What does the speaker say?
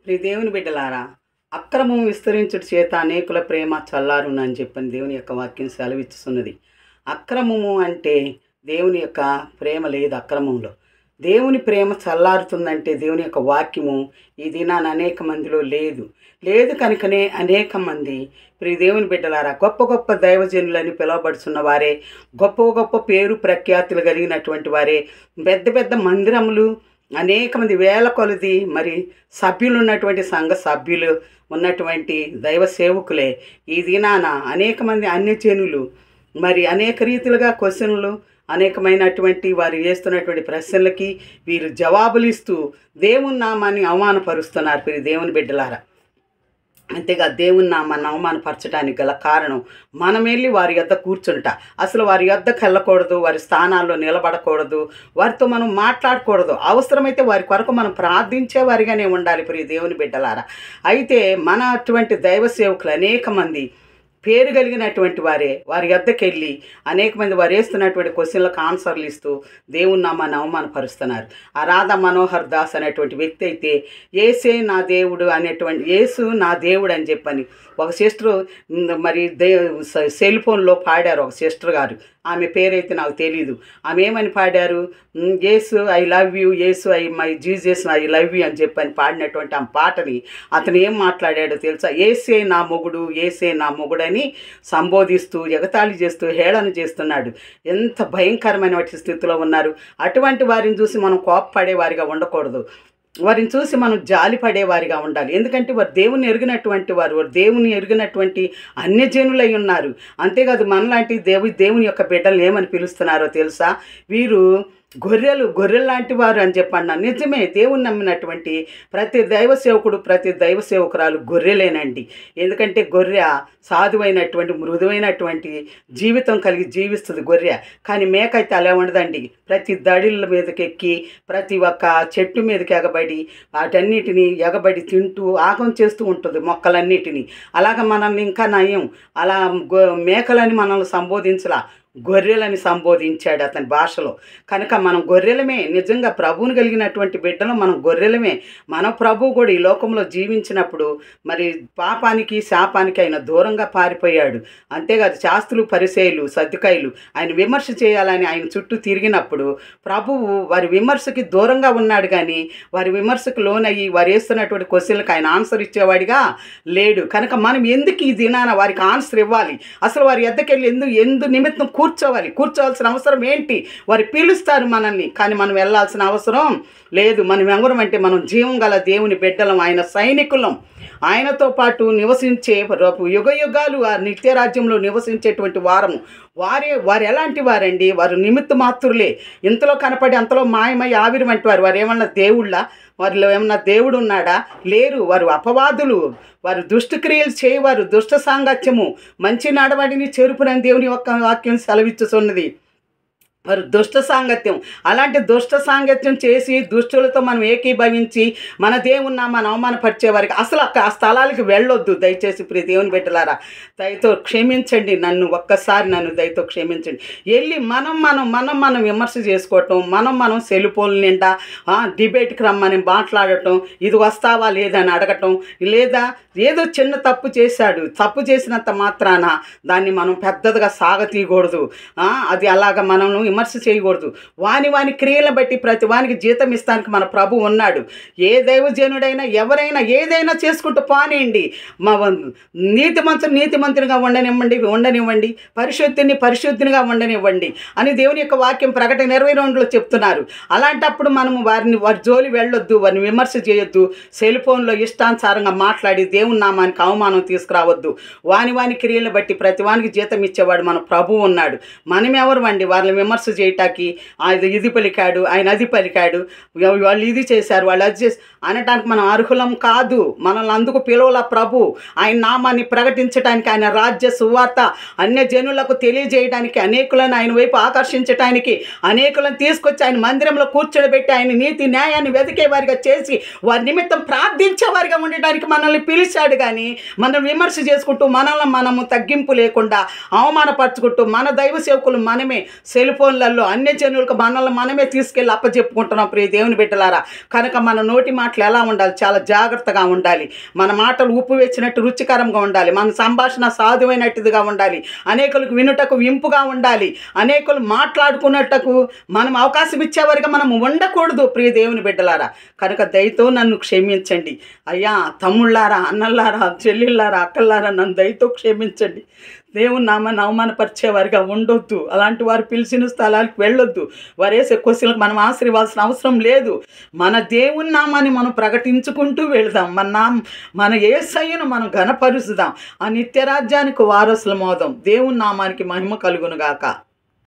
దేవుని బిడ్డలారా, అక్రమం విస్తరించుట చేత అనేకుల ప్రేమ చల్లారునని చెప్పని దేవుని యొక్క వాక్యం సెలవిచ్చుతున్నది. అక్రమము అంటే దేవుని యొక్క ప్రేమ లేదు అక్రమంలో. దేవుని ప్రేమ చల్లారుతుందంటే దేవుని యొక్క వాక్యము ఈ దినాన అనేక మందిలో లేదు. లేదు కనుకనే అనేక మంది దేవుని బిడ్డలారా, గొప్ప గొప్ప దైవజనులని పిలువబడుతున్న వారే, గొప్ప గొప్ప పేరు ప్రఖ్యాతులు కలిగినటువంటి వారే, పెద్ద పెద్ద మందిరములు, అనేక మంది వేల కొలది మరి సభ్యులు ఉన్నటువంటి సంఘ సభ్యులు ఉన్నటువంటి దైవ సేవకులే ఈ దినాన అనేక మంది అన్యజనులు మరి అనేక రీతిలుగా క్వశ్చన్లు, అనేకమైనటువంటి వారు చేస్తున్నటువంటి ప్రశ్నలకి వీరు జవాబులు ఇస్తూ దేవుని నామాన్ని అవమానపరుస్తున్నారు దేవుని బిడ్డలారా. అంతేగా దేవుని నామాన్ని అవమానపరచడానికి గల కారణం మనం వెళ్ళి వారి యొద్ద కూర్చుంటా, అసలు వారి యొద్దకు వెళ్ళకూడదు, వారి స్థానాల్లో నిలబడకూడదు, వారితో మనం మాట్లాడకూడదు. అవసరమైతే వారి కొరకు మనం ప్రార్థించే వారిగానే ఉండాలి దేవుని బిడ్డలారా. అయితే మన అటువంటి దైవ సేవకులు అనేక మంది పేరు కలిగినటువంటి వారే వారి యొద్దకు వెళ్ళి అనేక మంది వారు వేస్తున్నటువంటి క్వశ్చన్లకు ఆన్సర్లు ఇస్తూ దేవుని నామాన్ని అవమానపరుస్తున్నారు. ఆ రాధా మనోహర్ దాస్ అనేటువంటి వ్యక్తి అయితే యేసే నా దేవుడు అనేటువంటి, యేసు నా దేవుడు అని చెప్పని ఒక సిస్టరు మరి సెల్ ఫోన్లో పాడారు. ఒక సిస్టర్ గారు, ఆమె పేరైతే నాకు తెలీదు, ఆమె ఏమని పాడారు, Yesu I love you, Yesu my Jesus I love you అని చెప్పని పాడినటువంటి ఆ పాటని అతను ఏం మాట్లాడాడో తెలుసా? యేసే నా మొగుడు, యేసే నా మొగుడని సంబోధిస్తూ ఎగతాళి చేస్తూ హేళన చేస్తున్నాడు. ఎంత భయంకరమైన స్థితిలో ఉన్నారు. అటువంటి వారిని చూసి మనం కోపపడే వారిగా ఉండకూడదు, వారిని చూసి మనం జాలి పడేవారిగా ఉండాలి. ఎందుకంటే వారు దేవుని ఎరిగినటువంటి వారు దేవుని ఎరిగినటువంటి అన్యజనులై ఉన్నారు. అంతేకాదు మనలాంటి దేవుని యొక్క బిడ్డలు ఏమని పిలుస్తున్నారో తెలుసా? వీరు గొర్రెలు లాంటి వారు అని చెప్పండి. నిజమే, దేవుని నమ్మినటువంటి ప్రతి దైవ సేవకుడు, ప్రతి దైవ సేవకురాలు గొర్రెలేనండి. ఎందుకంటే గొర్రె సాధువైనటువంటి మృదువైనటువంటి జీవితం కలిగి జీవిస్తుంది గొర్రె. కానీ మేకైతే అలా ఉండదండి. ప్రతి దడిళ్ళ మీదకి ఎక్కి ప్రతి ఒక్క చెట్టు మీదకి ఎగబడి వాటన్నిటిని ఎగబడి తింటూ ఆగం చేస్తూ ఉంటుంది మొక్కలన్నిటినీ. అలాగ మనల్ని ఇంకా నయం, అలా మేకలని మనల్ని సంబోధించలా, గొర్రెలని సంబోధించాడు అతని భాషలో. కనుక మనం గొర్రెలమే, నిజంగా ప్రభువుని కలిగినటువంటి బిడ్డలు మనం గొర్రెలమే. మన ప్రభు కూడా ఈ లోకంలో జీవించినప్పుడు మరి పాపానికి శాపానికి ఆయన దూరంగా పారిపోయాడు. అంతేకాదు శాస్త్రులు, పరిసయ్యులు, సద్దుకాయులు ఆయన విమర్శ చేయాలని ఆయన చుట్టూ తిరిగినప్పుడు ప్రభువు వారి విమర్శకి దూరంగా ఉన్నాడు, కానీ వారి విమర్శకు లోనయ్యి వారు వేస్తున్నటువంటి క్వశ్చన్లకు ఆయన ఆన్సర్ ఇచ్చేవాడిగా లేడు. కనుక మనం ఎందుకు ఈ దినాన వారికి ఆన్సర్ ఇవ్వాలి? అసలు వారి ఎద్దకెళ్ళి ఎందు నిమిత్తం కూర్చోవాల్సిన అవసరం ఏంటి? వారు పిలుస్తారు మనల్ని, కానీ మనం వెళ్ళాల్సిన అవసరం లేదు. మనం ఎవరం అంటే మనం జీవం గల దేవుని బిడ్డలం, ఆయన సైనికులం. ఆయనతో పాటు నివసించే యుగ యుగాలు ఆ నిత్యరాజ్యంలో నివసించేటువంటి వారము. వారు ఎలాంటి వారండి? వారు నిమిత్త మాత్రులే, ఇంతలో కనపడి అంతలో మాయమై ఆవిరి వంటి వారు. వారు ఏమన్నా దేవుళ్ళ? వారిలో ఏమన్నా దేవుడు ఉన్నాడా? లేరు. వారు అపవాదులు, వారు దుష్టక్రియలు చేయవారు, దుష్ట సాంగత్యము మంచి నడవడిని చెరుపునని దేవుని యొక్క వాక్యం సెలవిచ్చుతున్నది. వారు దుష్ట సాంగత్యం, అలాంటి దుష్ట సాంగత్యం చేసి దుష్టులతో మనం ఏకీభవించి మన దేవుని నామాన్ని అవమానపరిచే వారికి అసలు ఆ స్థలాలకి వెళ్ళొద్దు. దయచేసి దేవుని బిడ్డలారా, దయతో క్షమించండి, ఒక్కసారి నన్ను దయతో క్షమించండి. వెళ్ళి మనం విమర్శ చేసుకోవటం, మనం సెల్ ఫోన్ల నిండా డిబేట్కి రమ్మని మాట్లాడటం, ఇది వస్తావా లేదని అడగటం, లేదా ఏదో చిన్న తప్పు చేసినంత మాత్రాన దాన్ని మనం పెద్దదిగా సాగతీయకూడదు. అది అలాగ మనం విమర్శ చేయకూడదు. వాని క్రియలను బట్టి ప్రతి వానికి జీతం ఇస్తానికి మన ప్రభు ఉన్నాడు. ఏ దైవజనుడైనా ఎవరైనా ఏదైనా చేసుకుంటూ పానేయండి. మా నీతిమంతునిగా ఉండనివ్వండి, పరిశుద్ధినిగా ఉండనివ్వండి అని దేవుని యొక్క వాక్యం ప్రకటన 22లో చెప్తున్నారు. అలాంటప్పుడు మనము వారి జోలి వెళ్ళొద్దు, వారిని విమర్శ చేయొద్దు, సెల్ ఫోన్లో ఇష్టానుసారంగా మాట్లాడి దేవుని నామానికి అవమానం తీసుకురావద్దు. వాని క్రియలను బట్టి ప్రతి వానికి జీతం ఇచ్చేవాడు మన ప్రభు ఉన్నాడు. మనం ఎవరు అండి వారిని విమర్శ చేయటానికి? ఇది పలికాడు, ఆయన అది పలికాడు, వాళ్ళు ఇది చేశారు, వాళ్ళు అది చేసి అనటానికి మనం అర్హులం కాదు. మనల్ని అందుకు పిలువల ప్రభు. ఆయన నామాన్ని ప్రకటించడానికి, ఆయన రాజ్య సువార్త అన్యజనులకు తెలియజేయడానికి, అనేకులను ఆయన వైపు ఆకర్షించడానికి, అనేకులను తీసుకొచ్చి ఆయన మందిరంలో కూర్చోబెట్టి ఆయన నీతి న్యాయాన్ని వెతికేవారిగా చేసి వారి నిమిత్తం ప్రార్థించేవారిగా ఉండడానికి మనల్ని పిలిచాడు. కానీ మనం విమర్శ చేసుకుంటూ మనము తగ్గింపు లేకుండా అవమానపరుచుకుంటూ మన దైవ సేవకులు మనమే సెల్ ఫోన్ ఫోన్లలో అన్యజనులకు మనల్ని మనమే తీసుకెళ్ళి అప్పచెప్పుకుంటున్నాం ప్రియ దేవుని బిడ్డలారా. కనుక మన నోటి మాటలు ఎలా ఉండాలి? చాలా జాగ్రత్తగా ఉండాలి. మన మాటలు ఉప్పు వేసినట్టు రుచికరంగా ఉండాలి. మన సంభాషణ సాధువైనట్టుగా ఉండాలి. అనేకులకు వినుటకు ఇంపుగా ఉండాలి. అనేకులు మాట్లాడుకున్నట్టుకు మనం అవకాశం ఇచ్చేవారిగా మనం ఉండకూడదు ప్రియ దేవుని బిడ్డలారా. కనుక దయతో నన్ను క్షమించండి అయ్యా. తమ్ముళ్ళారా, అన్నల్లారా, చెల్లిళ్ళారా, అక్కల్లారా, నన్ను దయతో క్షమించండి. దేవుని నామాన్ని అవమానపరిచేవారిగా ఉండొద్దు. అలాంటి వారు పిలిచిన స్థలాలకు వెళ్ళొద్దు. వారు వేసే క్వశ్చన్లకు మనం ఆశ్రయివాల్సిన అవసరం లేదు. మన దేవుని నామాన్ని మనం ప్రకటించుకుంటూ వెళదాం. మన యేసయ్యను మనం ఘనపరుచుదాం. ఆ నిత్యరాజ్యానికి వారసులమవుదాం. దేవుని నామానికి మహిమ కలుగునుగాక.